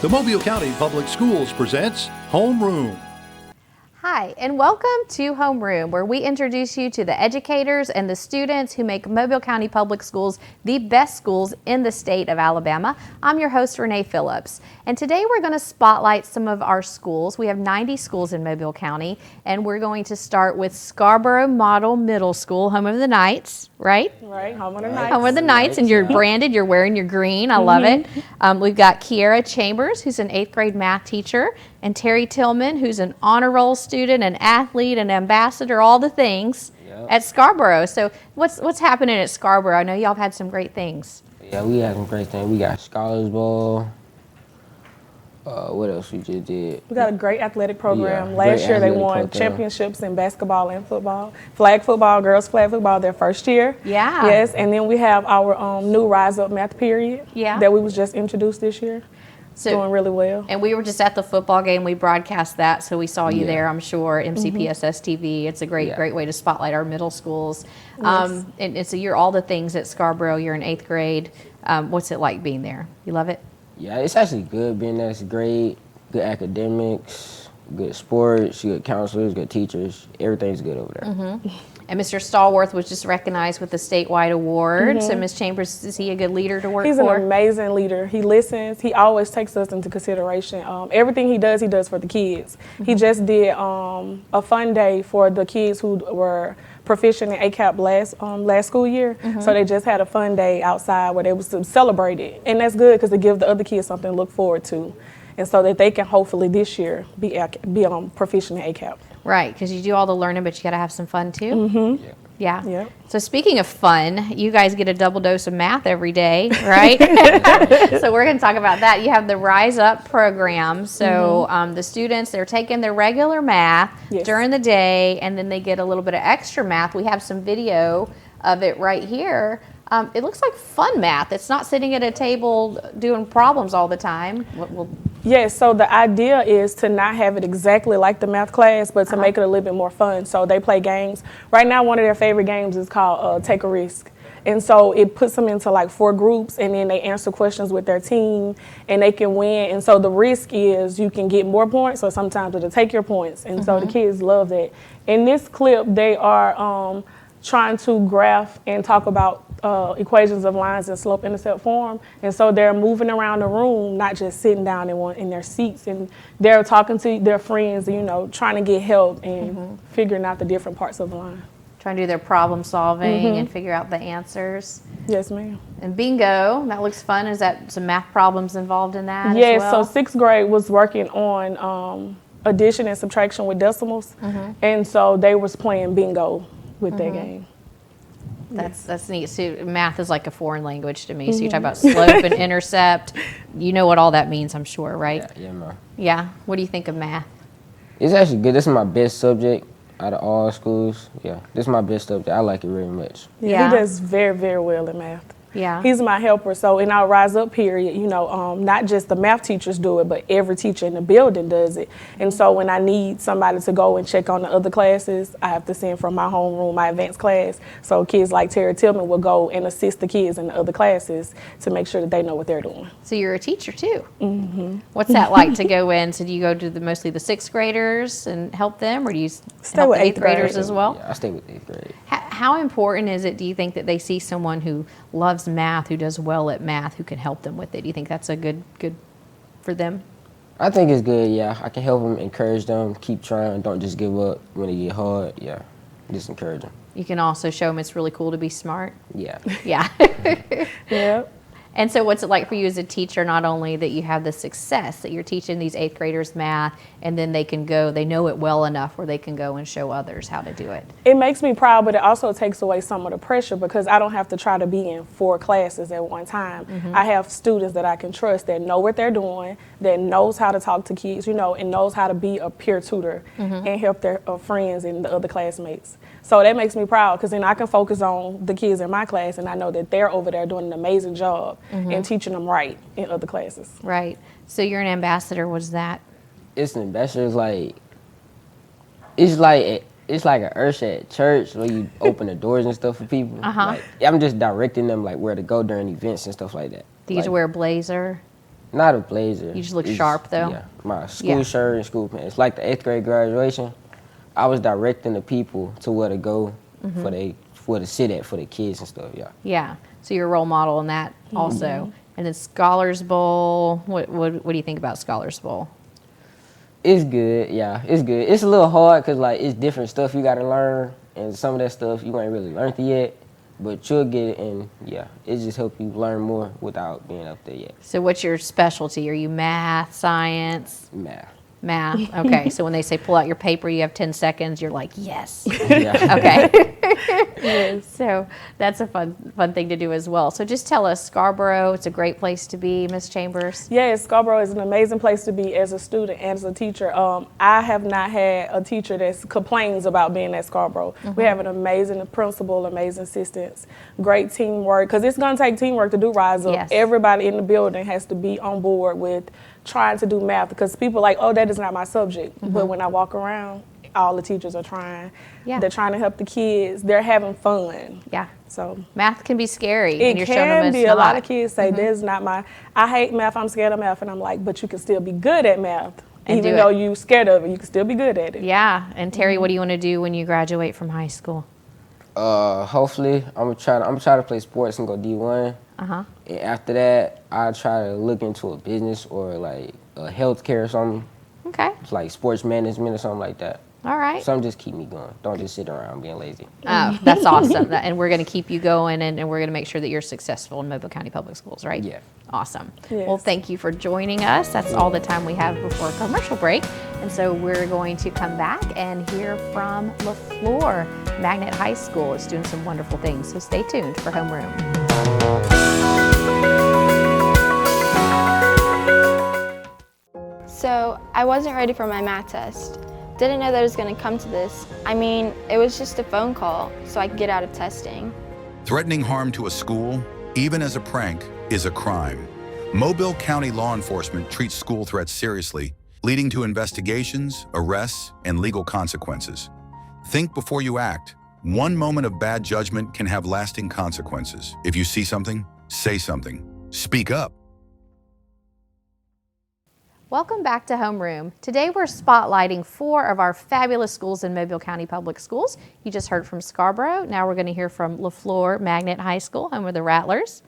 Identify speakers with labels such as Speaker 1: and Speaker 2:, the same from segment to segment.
Speaker 1: The Mobile County Public Schools presents Homeroom.
Speaker 2: Hi, and welcome to Homeroom, where we introduce you to the educators and the students who make Mobile County Public Schools the best schools in the state of Alabama. I'm your host, Renee Phillips, and today we're going to spotlight some of our schools. We have 90 schools in Mobile County, and we're going to start with Scarborough Model Middle School, home of the Knights, right?
Speaker 3: Right, home of the Knights.
Speaker 2: Home of the Knights, and you're branded, you're wearing your green. I love it. We've got Kiera Chambers, who's an 8th grade math teacher, and Terry Tillman, who's an honor roll student, an athlete, an ambassador, all the things at Scarborough. So what's happening at Scarborough? I know y'all have had some great things.
Speaker 4: Yeah, we had some great things. We got Scholars Ball. What else we just did?
Speaker 3: We got a great athletic program.
Speaker 4: Yeah,
Speaker 3: Last
Speaker 4: great
Speaker 3: year they
Speaker 4: athletic
Speaker 3: won
Speaker 4: program.
Speaker 3: championships in basketball and football. Flag football, girls flag football, their first year.
Speaker 2: Yeah.
Speaker 3: Yes, and then we have our new Rise Up Math period that we was just introduced this year.
Speaker 2: So,
Speaker 3: doing really well.
Speaker 2: And we were just at the football game. We broadcast that, so we saw you there, I'm sure, MCPSS TV. It's a great way to spotlight our middle schools.
Speaker 3: Yes.
Speaker 2: And so you're all the things at Scarborough. You're in 8th grade. What's it like being there? You love it?
Speaker 4: Yeah, it's actually good being there. It's great. Good academics, good sports, good counselors, good teachers. Everything's good over there.
Speaker 2: And Mr. Stallworth was just recognized with the statewide award. So Ms. Chambers, is he a good leader to work
Speaker 3: He's
Speaker 2: for?
Speaker 3: an amazing leader. He listens. He always takes us into consideration. Everything he does for the kids. He just did a fun day for the kids who were proficient in ACAP last school year. So they just had a fun day outside where they was celebrated. And that's good because it gives the other kids something to look forward to. And so that they can hopefully this year be proficient in ACAP.
Speaker 2: Right, because you do all the learning, but you got to have some fun too. Yeah.
Speaker 3: Yep.
Speaker 2: So speaking of fun, you guys get a double dose of math every day, right? So we're going to talk about that. You have the Rise Up program. So the students, they're taking their regular math during the day, and then they get a little bit of extra math. We have some video of it right here. It looks like fun math. It's not sitting at a table doing problems all the time.
Speaker 3: Yes, so the idea is to not have it exactly like the math class, but to make it a little bit more fun. So they play games. Right now, one of their favorite games is called Take a Risk. And so it puts them into like 4 groups, and then they answer questions with their team, and they can win. And so the risk is you can get more points, or sometimes it'll take your points. And so the kids love that. In this clip, they are trying to graph and talk about equations of lines in slope-intercept form. And so they're moving around the room, not just sitting down in their seats. And they're talking to their friends, trying to get help and figuring out the different parts of the line.
Speaker 2: Trying to do their problem solving and figure out the answers.
Speaker 3: Yes, ma'am.
Speaker 2: And bingo, that looks fun. Is that some math problems involved in that
Speaker 3: Yes,
Speaker 2: as well?
Speaker 3: so 6th grade was working on addition and subtraction with decimals. And so they was playing bingo with that game.
Speaker 2: That's neat. So math is like a foreign language to me. So you talk about slope and intercept. You know what all that means, I'm sure, right?
Speaker 4: Yeah, man.
Speaker 2: Yeah. What do you think of math?
Speaker 4: It's actually good. This is my best subject out of all schools. Yeah, this is my best subject. I like it very much.
Speaker 3: Yeah, he does very, very well in math.
Speaker 2: Yeah.
Speaker 3: He's my helper. So in our Rise Up period, not just the math teachers do it, but every teacher in the building does it. And so when I need somebody to go and check on the other classes, I have to send from my homeroom, my advanced class. So kids like Terry Tillman will go and assist the kids in the other classes to make sure that they know what they're doing.
Speaker 2: So you're a teacher too. What's that like to go in? So do you go to mostly the 6th graders and help them, or do you help
Speaker 3: with
Speaker 2: the
Speaker 3: 8th
Speaker 2: 8th graders
Speaker 3: grade.
Speaker 2: as well?
Speaker 4: Yeah, I stay with 8th grade.
Speaker 2: How important is it, do you think, that they see someone who loves math, who does well at math, who can help them with it? Do you think that's a good for them?
Speaker 4: I think it's good, yeah. I can help them, encourage them, keep trying, don't just give up when it get hard, yeah. Just encourage them.
Speaker 2: You can also show them it's really cool to be smart.
Speaker 4: Yeah.
Speaker 2: Yeah.
Speaker 3: Yeah.
Speaker 2: And so what's it like for you as a teacher, not only that you have the success that you're teaching these 8th graders math, and then they know it well enough where they can go and show others how to do it?
Speaker 3: It makes me proud, but it also takes away some of the pressure because I don't have to try to be in 4 classes at one time. I have students that I can trust that know what they're doing, that knows how to talk to kids, and knows how to be a peer tutor and help their friends and the other classmates. So that makes me proud because then I can focus on the kids in my class, and I know that they're over there doing an amazing job and teaching them right in other classes.
Speaker 2: Right. So you're an ambassador. What's that?
Speaker 4: It's an ambassador. It's like an usher at church where you open the doors and stuff for people. Like, I'm just directing them like where to go during events and stuff like that.
Speaker 2: Do you have to wear a blazer?
Speaker 4: Not a blazer.
Speaker 2: You just look
Speaker 4: It's-
Speaker 2: sharp, though?
Speaker 4: Yeah, my school
Speaker 2: Yeah.
Speaker 4: shirt and school pants. Like the 8th grade graduation, I was directing the people to where to go where to sit at for the kids and stuff, yeah.
Speaker 2: Yeah. So you're a role model in that also. And then Scholars Bowl, what do you think about Scholars Bowl?
Speaker 4: It's good, yeah, it's good. It's a little hard because, like, it's different stuff you got to learn, and some of that stuff you ain't really learned it yet, but you'll get it, and, yeah, it just help you learn more without being up there yet.
Speaker 2: So what's your specialty? Are you math, science?
Speaker 4: Math.
Speaker 2: Math. Okay. So when they say pull out your paper, you have 10 seconds, you're like, yes.
Speaker 4: Yeah.
Speaker 2: Okay. So that's a fun thing to do as well. So just tell us, Scarborough, it's a great place to be, Ms. Chambers.
Speaker 3: Yes, Scarborough is an amazing place to be as a student and as a teacher. I have not had a teacher that complains about being at Scarborough. We have an amazing principal, amazing assistants, great teamwork, because it's going to take teamwork to do Rise Up.
Speaker 2: Yes.
Speaker 3: Everybody in the building has to be on board with trying to do math, because people are like, oh, that is not my subject. But when I walk around, all the teachers are trying.
Speaker 2: Yeah.
Speaker 3: They're trying to help the kids. They're having fun.
Speaker 2: Yeah.
Speaker 3: So
Speaker 2: Math can be scary.
Speaker 3: it
Speaker 2: and you're showing them
Speaker 3: can
Speaker 2: it's
Speaker 3: be. A
Speaker 2: not.
Speaker 3: lot of kids say, this is not my, I hate math, I'm scared of math. And I'm like, but you can still be good at math.
Speaker 2: And do
Speaker 3: Even
Speaker 2: it.
Speaker 3: though you're scared of it, you can still be good at it.
Speaker 2: Yeah. And Terry, what do you want to do when you graduate from high school?
Speaker 4: Hopefully, I'm gonna try to play sports and go D1.
Speaker 2: Uh-huh.
Speaker 4: And after that, I'll try to look into a business or like healthcare or something,
Speaker 2: Okay.
Speaker 4: like sports management or something like that.
Speaker 2: All right.
Speaker 4: Something just keep me going. Don't just sit around being lazy.
Speaker 2: Oh, that's awesome. And we're going to keep you going, and we're going to make sure that you're successful in Mobile County Public Schools, right?
Speaker 4: Yeah.
Speaker 2: Awesome.
Speaker 3: Yes.
Speaker 2: Well, thank you for joining us. That's all the time we have before a commercial break. And so we're going to come back and hear from LeFlore Magnet High School. It's doing some wonderful things. So stay tuned for Homeroom.
Speaker 5: So I wasn't ready for my math test. Didn't know that it was going to come to this. I mean, it was just a phone call so I could get out of testing.
Speaker 6: Threatening harm to a school, even as a prank, is a crime. Mobile County law enforcement treats school threats seriously, leading to investigations, arrests, and legal consequences. Think before you act. One moment of bad judgment can have lasting consequences. If you see something, say something. Speak up.
Speaker 2: Welcome back to Homeroom. Today we're spotlighting 4 of our fabulous schools in Mobile County Public Schools. You just heard from Scarborough. Now we're going to hear from LeFlore Magnet High School, home of the Rattlers.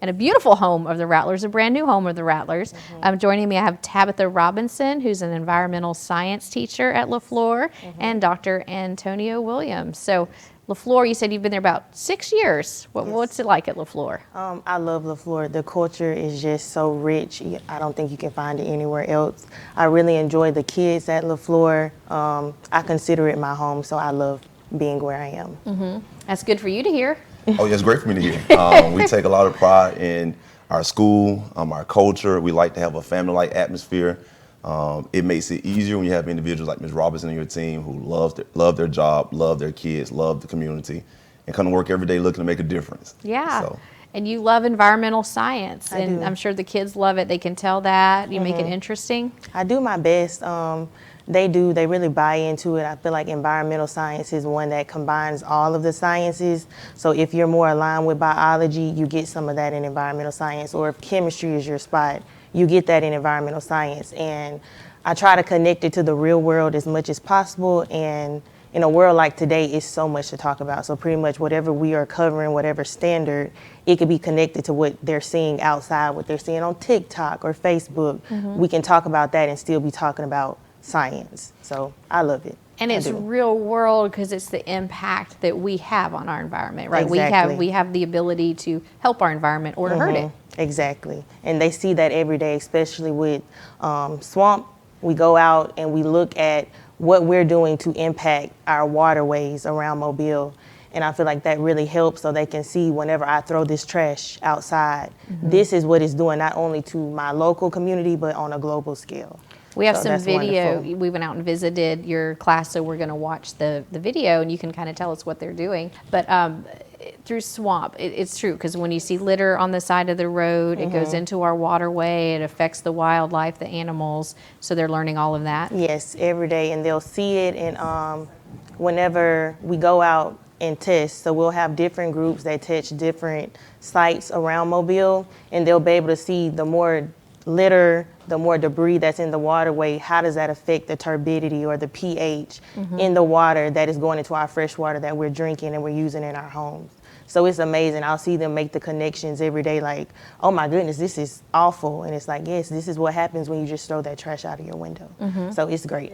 Speaker 2: And a beautiful home of the Rattlers, a brand new home of the Rattlers. Joining me, I have Tabitha Robinson, who's an environmental science teacher at LeFlore, and Dr. Antonio Williams. So LeFlore, you said you've been there about 6 years. What's it like at LeFlore?
Speaker 7: I love LeFlore. The culture is just so rich. I don't think you can find it anywhere else. I really enjoy the kids at LeFlore. I consider it my home, so I love being where I am.
Speaker 2: That's good for you to hear.
Speaker 8: Oh, yeah, it's great for me to hear. We take a lot of pride in our school, our culture. We like to have a family-like atmosphere. It makes it easier when you have individuals like Ms. Robinson and your team who love their job, love their kids, love the community, and come to work every day looking to make a difference.
Speaker 2: Yeah.
Speaker 8: So,
Speaker 2: And you love environmental science, and
Speaker 7: do.
Speaker 2: I'm sure the kids love it. They can tell that. You make it interesting.
Speaker 7: I do my best. They really buy into it. I feel like environmental science is one that combines all of the sciences. So if you're more aligned with biology, you get some of that in environmental science. Or if chemistry is your spot, you get that in environmental science. And I try to connect it to the real world as much as possible. And in a world like today, it's so much to talk about. So pretty much whatever we are covering, whatever standard, it could be connected to what they're seeing outside, what they're seeing on TikTok or Facebook. We can talk about that and still be talking about science. So I love it.
Speaker 2: And
Speaker 7: I
Speaker 2: it's
Speaker 7: do.
Speaker 2: real world because it's the impact that we have on our environment, right?
Speaker 7: Exactly.
Speaker 2: We have the ability to help our environment or to hurt it.
Speaker 7: Exactly. And they see that every day, especially with Swamp. We go out and we look at what we're doing to impact our waterways around Mobile. And I feel like that really helps so they can see whenever I throw this trash outside, this is what it's doing not only to my local community, but on a global scale.
Speaker 2: We have
Speaker 7: So
Speaker 2: some
Speaker 7: that's
Speaker 2: video.
Speaker 7: wonderful.
Speaker 2: We went out and visited your class, so we're going to watch the video, and you can kind of tell us what they're doing. But through Swamp, it's true, because when you see litter on the side of the road, it goes into our waterway, it affects the wildlife, the animals, so they're learning all of that.
Speaker 7: Yes, every day, and they'll see it. And whenever we go out and test, so we'll have different groups that touch different sites around Mobile, and they'll be able to see the more litter, the more debris that's in the waterway, how does that affect the turbidity or the pH in the water that is going into our fresh water that we're drinking and we're using in our homes. So it's amazing. I'll see them make the connections every day like, oh my goodness, this is awful. And it's like, yes, this is what happens when you just throw that trash out of your window. So it's great.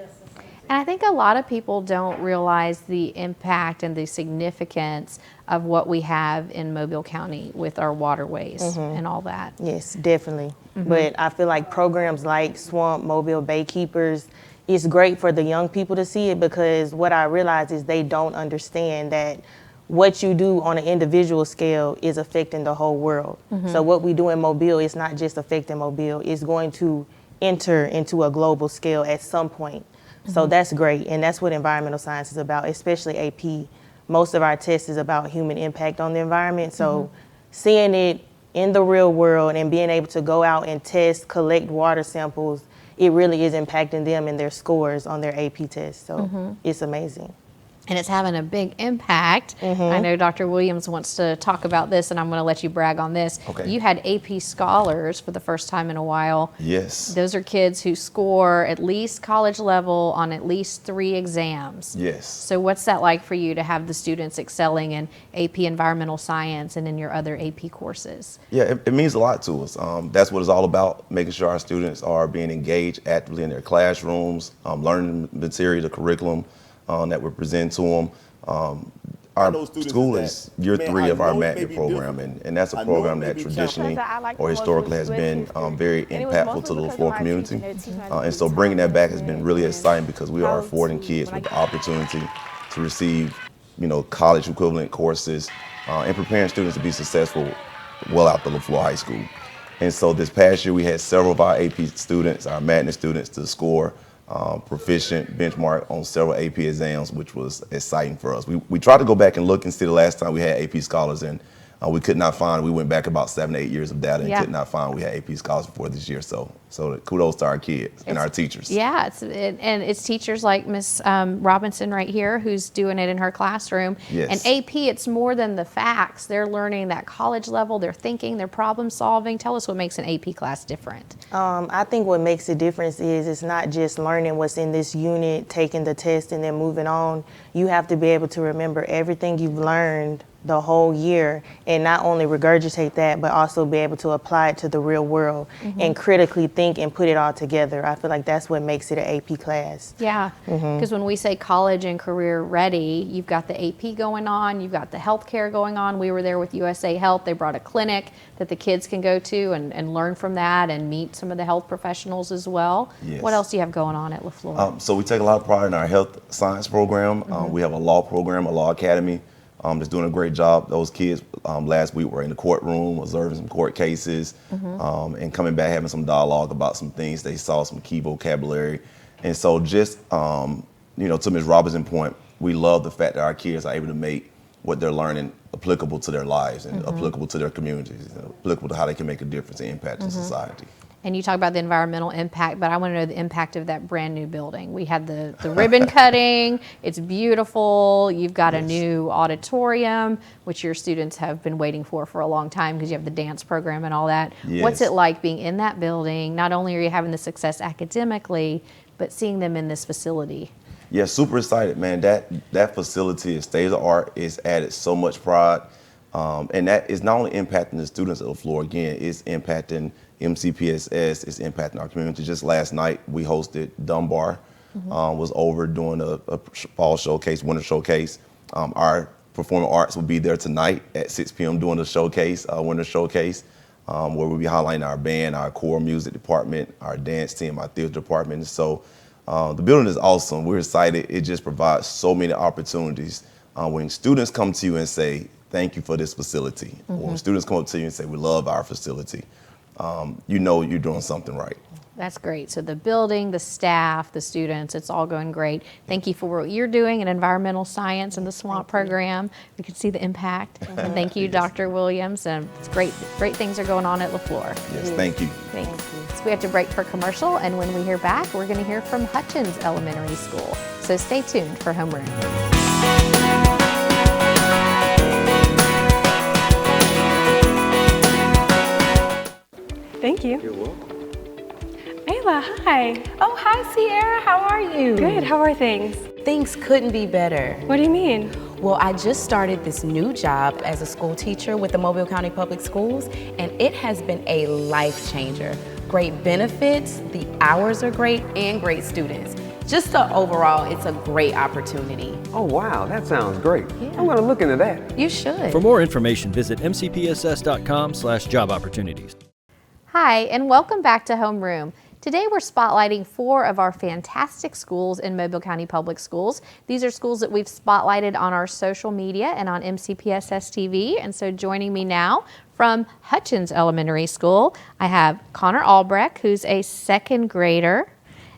Speaker 2: And I think a lot of people don't realize the impact and the significance of what we have in Mobile County with our waterways and all that.
Speaker 7: Yes, definitely. But I feel like programs like Swamp, Mobile Baykeepers, it's great for the young people to see it, because what I realize is they don't understand that what you do on an individual scale is affecting the whole world. So what we do in Mobile is not just affecting Mobile, it's going to enter into a global scale at some point. So that's great, and that's what environmental science is about, especially AP. Most of our tests is about human impact on the environment, so seeing it in the real world and being able to go out and test, collect water samples, it really is impacting them and their scores on their AP tests, so it's amazing.
Speaker 2: And it's having a big impact. I know Dr. Williams wants to talk about this, and I'm going to let you brag on this.
Speaker 8: Okay.
Speaker 2: You had AP scholars for the first time in a while.
Speaker 8: Yes.
Speaker 2: Those are kids who score at least college level on at least 3 exams.
Speaker 8: Yes.
Speaker 2: So what's that like for you to have the students excelling in AP Environmental Science and in your other AP courses?
Speaker 8: Yeah, it means a lot to us. That's what it's all about, making sure our students are being engaged actively in their classrooms, learning the material, the curriculum that we're presenting to them. Our school is year 3 of our magnet program, and that's a program that traditionally or historically has been very impactful to the LeFlore community. And so bringing that back has been really exciting, because we are affording kids with the opportunity to receive, college equivalent courses and preparing students to be successful well out the LeFlore High School. And so this past year we had several of our AP students, our magnet students, to score proficient benchmark on several AP exams, which was exciting for us. We tried to go back and look and see the last time we had AP scholars, and we could not find. We went back about 7 to 8 years of data and could not find we had AP scholars before this year. So kudos to our kids and our teachers.
Speaker 2: Yeah, and it's teachers like Miss Robinson right here who's doing it in her classroom.
Speaker 8: Yes.
Speaker 2: And AP, it's more than the facts. They're learning that college level. They're thinking. They're problem solving. Tell us what makes an AP class different.
Speaker 7: I think what makes a difference is it's not just learning what's in this unit, taking the test, and then moving on. You have to be able to remember everything you've learned the whole year, and not only regurgitate that, but also be able to apply it to the real world and critically think and put it all together. I feel like that's what makes it an AP class.
Speaker 2: Yeah, because when we say college and career ready, you've got the AP going on, you've got the healthcare going on. We were there with USA Health. They brought a clinic that the kids can go to and learn from that and meet some of the health professionals as well.
Speaker 8: Yes.
Speaker 2: What else do you have going on at LeFlore?
Speaker 8: So we take a lot of pride in our health science program. We have a law program, a law academy, that's doing a great job. Those kids last week were in the courtroom, observing some court cases, and coming back having some dialogue about some things they saw, some key vocabulary. And so just, to Ms. Robinson's point, we love the fact that our kids are able to make what they're learning applicable to their lives and applicable to their communities, and applicable to how they can make a difference and impact in society.
Speaker 2: And you talk about the environmental impact, but I want to know the impact of that brand new building. We had the ribbon cutting. It's beautiful. You've got a new auditorium, which your students have been waiting for a long time, because you have the dance program and all that.
Speaker 8: Yes.
Speaker 2: What's it like being in that building? Not only are you having the success academically, but seeing them in this facility.
Speaker 8: Yeah, super excited, man. That facility is state of the art. It's added so much pride. And that is not only impacting the students at LeFlore, again, it's impacting MCPSS, it's impacting our community. Just last night, we hosted Dunbar, was over doing a fall showcase, winter showcase. Our performing arts will be there tonight at 6 p.m. doing the showcase, winter showcase, where we'll be highlighting our band, our core music department, our dance team, our theater department. So the building is awesome. We're excited. It just provides so many opportunities. When students come to you and say, thank you for this facility, or when students come up to you and say, we love our facility, you know you're doing something right.
Speaker 2: That's great. So the building, the staff, the students, it's all going great. Thank you for what you're doing in environmental science and the SWAMP program. We can see the impact. And thank you, Dr. Williams. And it's great things are going on at LeFlore.
Speaker 8: Yes, thank you.
Speaker 2: Thanks. So we have to break for commercial, and when we hear back, we're going to hear from Hutchens Elementary School. So stay tuned for Homeroom.
Speaker 9: Thank you.
Speaker 10: You're welcome.
Speaker 9: Kayla, hi.
Speaker 10: Oh, hi, Sierra. How are you?
Speaker 9: Good, how are things?
Speaker 10: Things couldn't be better.
Speaker 9: What do you mean?
Speaker 10: Well, I just started this new job as a school teacher with the Mobile County Public Schools, and it has been a life changer. Great benefits, the hours are great, and great students. Just overall, it's a great opportunity.
Speaker 11: Oh, wow, that sounds great. I'm going to look into that.
Speaker 10: You should.
Speaker 12: For more information, visit mcpss.com/job opportunities.
Speaker 2: Hi, and welcome back to Homeroom. Today we're spotlighting 4 of our fantastic schools in Mobile County Public Schools. These are schools that we've spotlighted on our social media and on MCPSS TV. And so joining me now from Hutchens Elementary School, I have Connor Albrecht, who's a 2nd grader,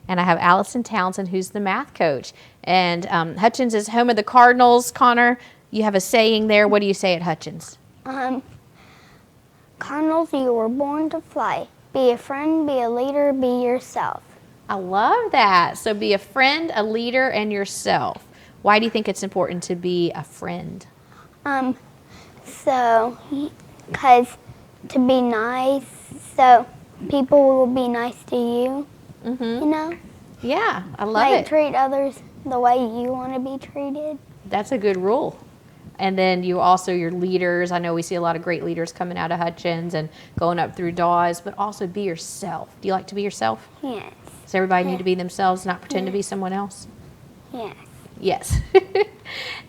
Speaker 2: and I have Allison Townsend, who's the math coach. And Hutchens is home of the Cardinals. Connor, you have a saying there. What do you say at Hutchens?
Speaker 13: Cardinals, you were born to fly. Be a friend, be a leader, be yourself.
Speaker 2: I love that. So be a friend, a leader, and yourself. Why do you think it's important to be a friend?
Speaker 13: Because to be nice, so people will be nice to you, you know?
Speaker 2: Yeah, I love it.
Speaker 13: Treat others the way you want to be treated.
Speaker 2: That's a good rule. And then you also, your leaders, I know we see a lot of great leaders coming out of Hutchens and going up through Dawes, but also be yourself. Do you like to be yourself?
Speaker 13: Yes.
Speaker 2: Does everybody need to be themselves, not pretend to be someone else?
Speaker 13: Yes.
Speaker 2: Yes.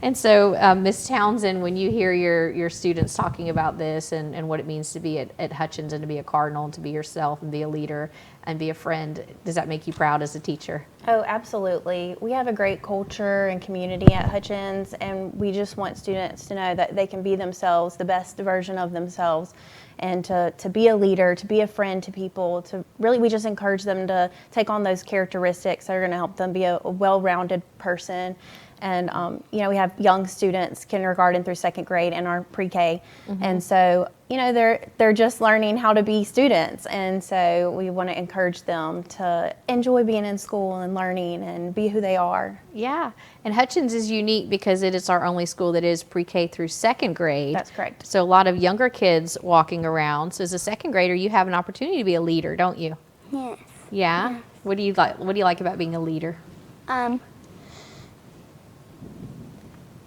Speaker 2: And so, Ms. Townsend, when you hear your students talking about this and what it means to be at Hutchens and to be a Cardinal and to be yourself and be a leader and be a friend, does that make you proud as a teacher?
Speaker 14: Oh, absolutely. We have a great culture and community at Hutchens, and we just want students to know that they can be themselves, the best version of themselves, and to be a leader, to be a friend to people, to really, we just encourage them to take on those characteristics that are going to help them be a well-rounded person. And, you know, we have young students, kindergarten through 2nd grade, in our pre-K. And so, you know, they're just learning how to be students. And so we want to encourage them to enjoy being in school and learning and be who they are.
Speaker 2: Yeah. And Hutchens is unique because it is our only school that is pre-K through 2nd grade.
Speaker 14: That's correct.
Speaker 2: So a lot of younger kids walking around. So as a 2nd grader, you have an opportunity to be a leader, don't you?
Speaker 13: Yes.
Speaker 2: Yeah? What do you like about being a leader?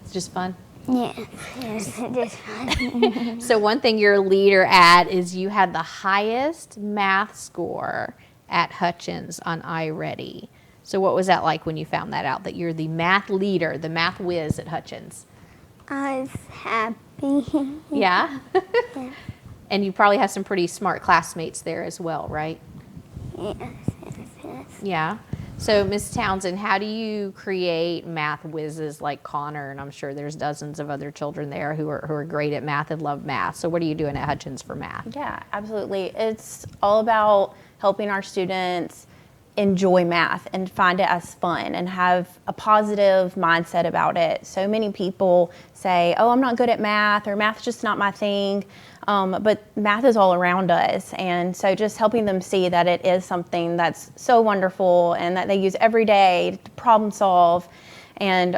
Speaker 2: It's just fun?
Speaker 13: Yes, just fun.
Speaker 2: So one thing you're a leader at is you had the highest math score at Hutchens on iReady. So what was that like when you found that out, that you're the math leader, the math whiz at Hutchens?
Speaker 13: I was happy.
Speaker 2: Yeah? And you probably have some pretty smart classmates there as well, right?
Speaker 13: Yes.
Speaker 2: Yeah. So, Ms. Townsend, how do you create math whizzes like Connor? And I'm sure there's dozens of other children there who are great at math and love math. So what are you doing at Hutchens for math?
Speaker 14: Yeah, absolutely. It's all about helping our students enjoy math and find it as fun and have a positive mindset about it. So many people say, oh, I'm not good at math, or math's just not my thing. But math is all around us, and so just helping them see that it is something that's so wonderful and that they use every day to problem solve. And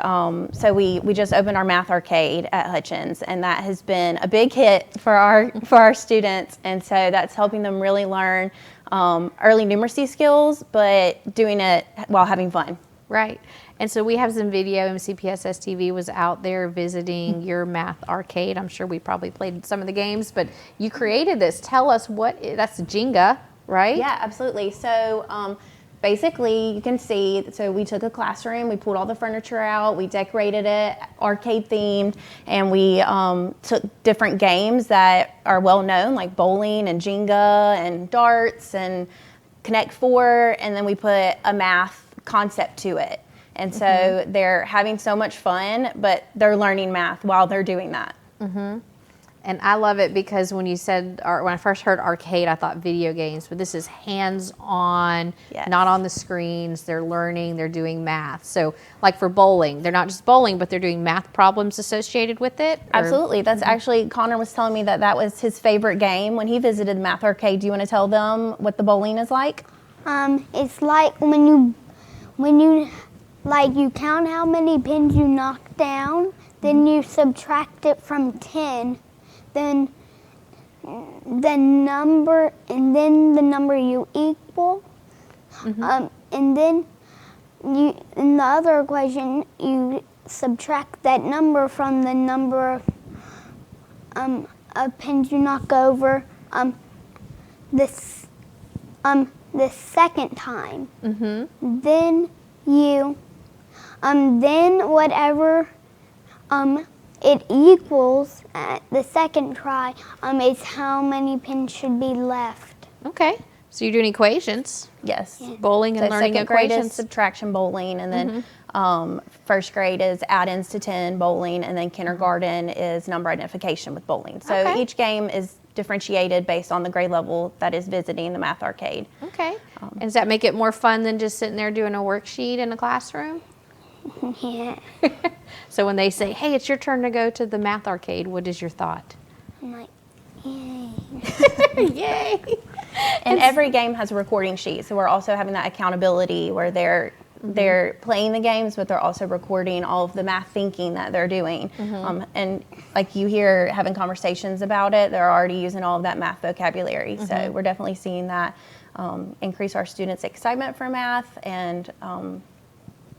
Speaker 14: so we just opened our math arcade at Hutchens, and that has been a big hit for our students. And so that's helping them really learn early numeracy skills, but doing it while having fun.
Speaker 2: Right. And so we have some video. MCPSS TV was out there visiting your math arcade. I'm sure we probably played some of the games, but you created this. Tell us that's Jenga, right?
Speaker 14: Yeah, absolutely. So basically, you can see, so we took a classroom, we pulled all the furniture out, we decorated it arcade themed, and we took different games that are well known, like bowling and Jenga and darts and Connect Four, and then we put a math concept to it. And so they're having so much fun, but they're learning math while they're doing that.
Speaker 2: And I love it because when you said, when I first heard arcade, I thought video games, but this is hands-on, not on the screens. They're learning, they're doing math. So like for bowling, they're not just bowling, but they're doing math problems associated with it?
Speaker 14: Absolutely. That's actually, Connor was telling me that was his favorite game when he visited Math Arcade. Do you want to tell them what the bowling is like?
Speaker 13: It's like when you you count how many pins you knock down, then you subtract it from 10, then the number you equal, And then in the other equation, you subtract that number from the number of pins you knock over the second time. Then then whatever it equals at the second try is how many pins should be left.
Speaker 2: Okay. So you're doing equations.
Speaker 14: Yes.
Speaker 2: Bowling and
Speaker 14: So
Speaker 2: learning
Speaker 14: second grade
Speaker 2: equations.
Speaker 14: is subtraction bowling, and then first grade is add-ins to 10 bowling, and then kindergarten is number identification with bowling. So each game is differentiated based on the grade level that is visiting the math arcade.
Speaker 2: Okay. And does that make it more fun than just sitting there doing a worksheet in a classroom?
Speaker 13: Yeah.
Speaker 2: So when they say, hey, it's your turn to go to the math arcade, what is your thought?
Speaker 13: I'm like, yay.
Speaker 2: Yay.
Speaker 14: And every game has a recording sheet, so we're also having that accountability where they're playing the games, but they're also recording all of the math thinking that they're doing. And like you hear having conversations about it, they're already using all of that math vocabulary. So we're definitely seeing that increase our students' excitement for math and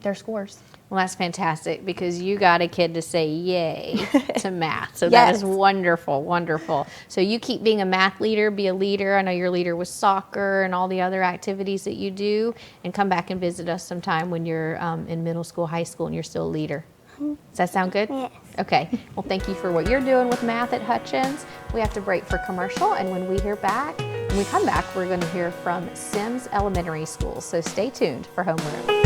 Speaker 14: their scores.
Speaker 2: Well, that's fantastic because you got a kid to say yay to math. So that is wonderful, wonderful. So you keep being a math leader, be a leader. I know your leader was soccer and all the other activities that you do, and come back and visit us sometime when you're in middle school, high school, and you're still a leader. Does that sound good?
Speaker 13: Yes.
Speaker 2: Okay. Well, thank you for what you're doing with math at Hutchens. We have to break for commercial, and when we come back, we're going to hear from Semmes Elementary School. So stay tuned for Homeroom.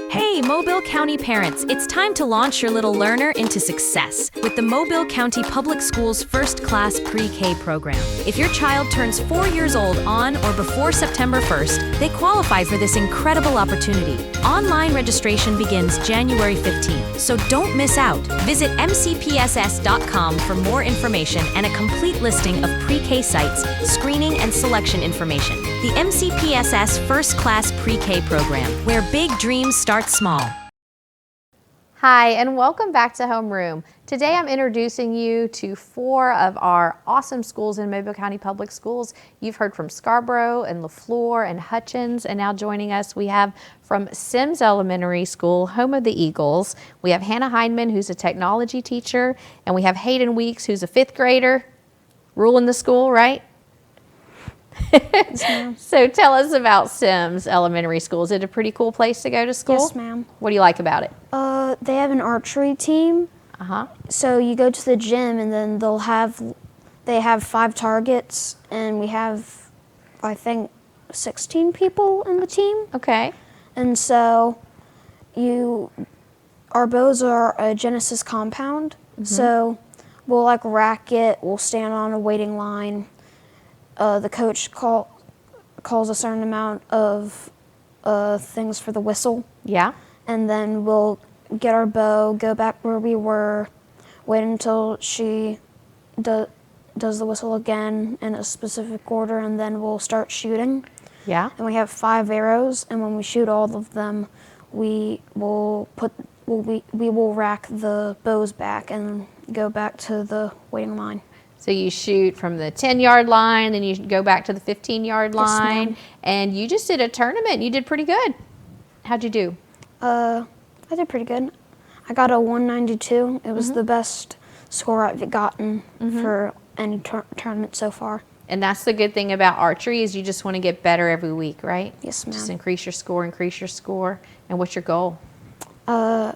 Speaker 15: Hey, Mobile County parents, it's time to launch your little learner into success with the Mobile County Public Schools First Class Pre-K program. If your child turns 4 years old on or before September 1st, they qualify for this incredible opportunity. Online registration begins January 15th, so don't miss out. Visit mcpss.com for more information and a complete listing of pre-K sites, screening, and selection information. The MCPSS First Class Pre-K program, where big dreams start small.
Speaker 2: Hi, and welcome back to Homeroom. Today I'm introducing you to 4 of our awesome schools in Mobile County Public Schools. You've heard from Scarborough and LeFlore and Hutchens, and now joining us we have from Semmes Elementary School, home of the Eagles. We have Hannah Heineman, who's a technology teacher, and we have Hayden Weeks, who's a 5th grader, ruling the school, right? So tell us about Semmes Elementary School. Is it a pretty cool place to go to school?
Speaker 16: Yes, ma'am.
Speaker 2: What do you like about it?
Speaker 16: They have an archery team. So you go to the gym and then they have 5 targets, and we have, I think, 16 people in the team.
Speaker 2: Okay.
Speaker 16: And so our bows are a Genesis compound. So we'll like rack it, we'll stand on a waiting line. The coach calls a certain amount of things for the whistle.
Speaker 2: Yeah.
Speaker 16: And then we'll get our bow, go back where we were, wait until she does the whistle again in a specific order, and then we'll start shooting.
Speaker 2: Yeah.
Speaker 16: And we have 5 arrows, and when we shoot all of them, we will rack the bows back and go back to the waiting line.
Speaker 2: So you shoot from the 10-yard line, then you go back to the 15-yard line,
Speaker 16: ma'am.
Speaker 2: and you just did a tournament. You did pretty good. How'd you do?
Speaker 16: I did pretty good. I got a 192. It was the best score I've gotten for any tournament so far.
Speaker 2: And that's the good thing about archery is you just want to get better every week, right?
Speaker 16: Yes, ma'am.
Speaker 2: Just increase your score. And what's your goal?
Speaker 16: I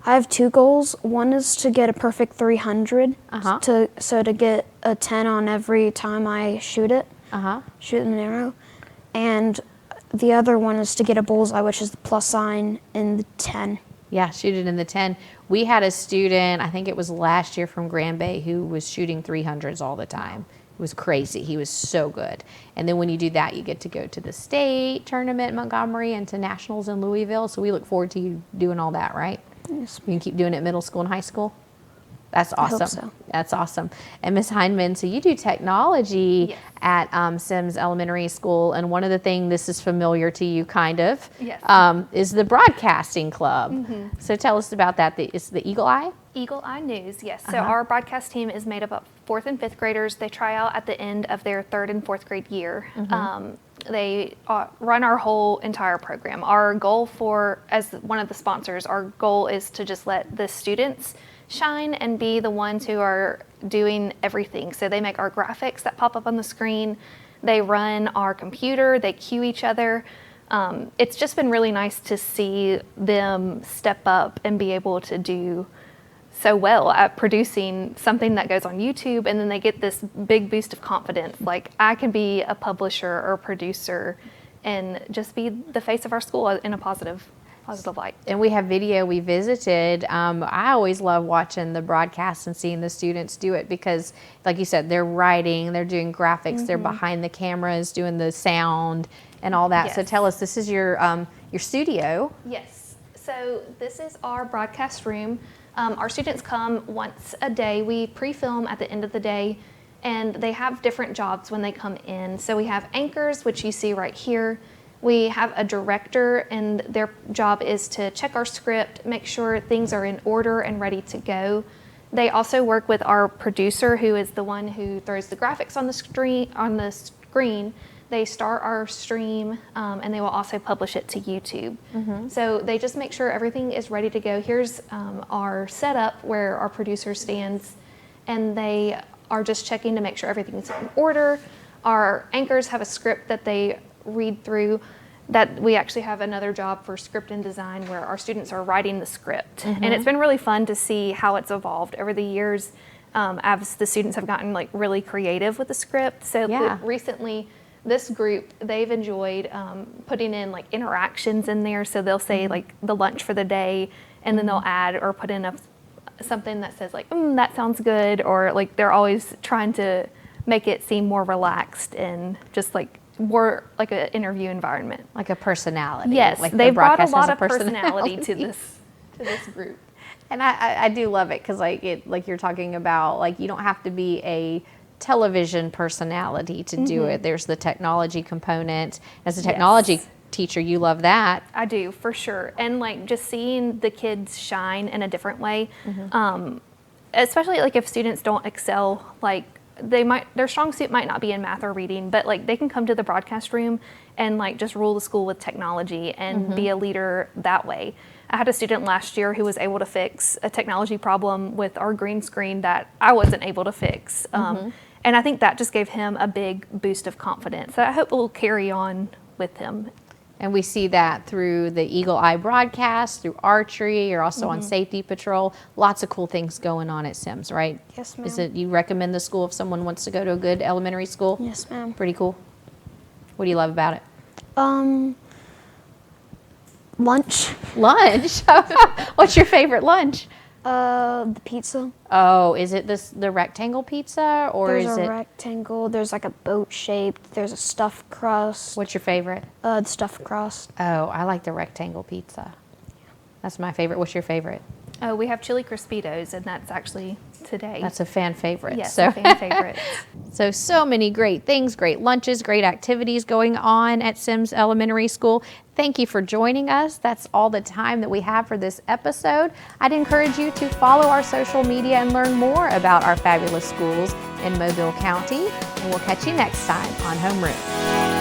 Speaker 16: have 2 goals. One is to get a perfect 300, to get a 10 on every time I shoot it, shoot an arrow. And the other one is to get a bullseye, which is the plus sign in the 10.
Speaker 2: Yeah, shoot it in the 10. We had a student, I think it was last year from Grand Bay, who was shooting 300s all the time. It was crazy. He was so good. And then when you do that, you get to go to the state tournament in Montgomery and to nationals in Louisville. So we look forward to you doing all that, right?
Speaker 16: Yes.
Speaker 2: You can keep doing it in middle school and high school? That's awesome.
Speaker 16: I hope so.
Speaker 2: That's awesome. And Ms. Heineman, so you do technology at Semmes Elementary School, and one of the things, this is familiar to you kind of, is the broadcasting club. So tell us about that. It's the Eagle Eye?
Speaker 9: Eagle Eye News, yes. So our broadcast team is made up of 4th and 5th graders. They try out at the end of their 3rd and 4th grade year. They run our whole entire program. Our goal as one of the sponsors, our goal is to just let the students shine and be the ones who are doing everything. So they make our graphics that pop up on the screen. They run our computer. They cue each other. It's just been really nice to see them step up and be able to do so well at producing something that goes on YouTube, and then they get this big boost of confidence. Like, I can be a publisher or producer and just be the face of our school in a positive light.
Speaker 2: And we have video we visited. I always love watching the broadcast and seeing the students do it because, like you said, they're writing, they're doing graphics, they're behind the cameras doing the sound and all that.
Speaker 9: Yes.
Speaker 2: So tell us, this is your studio.
Speaker 9: Yes. So this is our broadcast room. Our students come once a day. We pre-film at the end of the day, and they have different jobs when they come in. So we have anchors, which you see right here. We have a director, and their job is to check our script, make sure things are in order and ready to go. They also work with our producer, who is the one who throws the graphics on the screen. They start our stream, and they will also publish it to YouTube. So they just make sure everything is ready to go. Here's our setup where our producer stands, and they are just checking to make sure everything is in order. Our anchors have a script that they read through. That we actually have another job for script and design where our students are writing the script. And it's been really fun to see how it's evolved over the years as the students have gotten like really creative with the script. So recently, this group, they've enjoyed putting in like interactions in there. So they'll say like the lunch for the day, and then they'll add or put in something that says like, that sounds good. Or like they're always trying to make it seem more relaxed and just like more like an interview environment.
Speaker 2: Like a personality.
Speaker 9: Yes,
Speaker 2: like
Speaker 9: they've brought a
Speaker 2: broadcast
Speaker 9: lot
Speaker 2: has
Speaker 9: of personality to this group.
Speaker 2: And I do love it because like you're talking about, like, you don't have to be a television personality to do it. There's the technology component. As a technology teacher, you love that.
Speaker 9: I do, for sure. And like just seeing the kids shine in a different way, especially like if students don't excel, like their strong suit might not be in math or reading, but like they can come to the broadcast room and like just rule the school with technology and be a leader that way. I had a student last year who was able to fix a technology problem with our green screen that I wasn't able to fix. And I think that just gave him a big boost of confidence that I hope will carry on with him.
Speaker 2: And we see that through the Eagle Eye broadcast, through archery. You're also on safety patrol. Lots of cool things going on at Semmes, right?
Speaker 16: Yes, ma'am.
Speaker 2: You recommend the school if someone wants to go to a good elementary school?
Speaker 16: Yes, ma'am.
Speaker 2: Pretty cool. What do you love about it?
Speaker 16: Lunch.
Speaker 2: Lunch? What's your favorite lunch?
Speaker 16: The pizza.
Speaker 2: Oh, is it the rectangle pizza, or
Speaker 16: There's
Speaker 2: is
Speaker 16: a
Speaker 2: it
Speaker 16: rectangle. There's like a boat shaped. There's a stuffed crust.
Speaker 2: What's your favorite?
Speaker 16: The stuffed crust.
Speaker 2: Oh, I like the rectangle pizza. That's my favorite. What's your favorite?
Speaker 9: Oh, we have chili Crispitos, and that's actually today.
Speaker 2: That's a fan favorite.
Speaker 9: Yes, a fan favorite.
Speaker 2: So many great things, great lunches, great activities going on at Semmes Elementary School. Thank you for joining us. That's all the time that we have for this episode. I'd encourage you to follow our social media and learn more about our fabulous schools in Mobile County. And we'll catch you next time on Homeroom.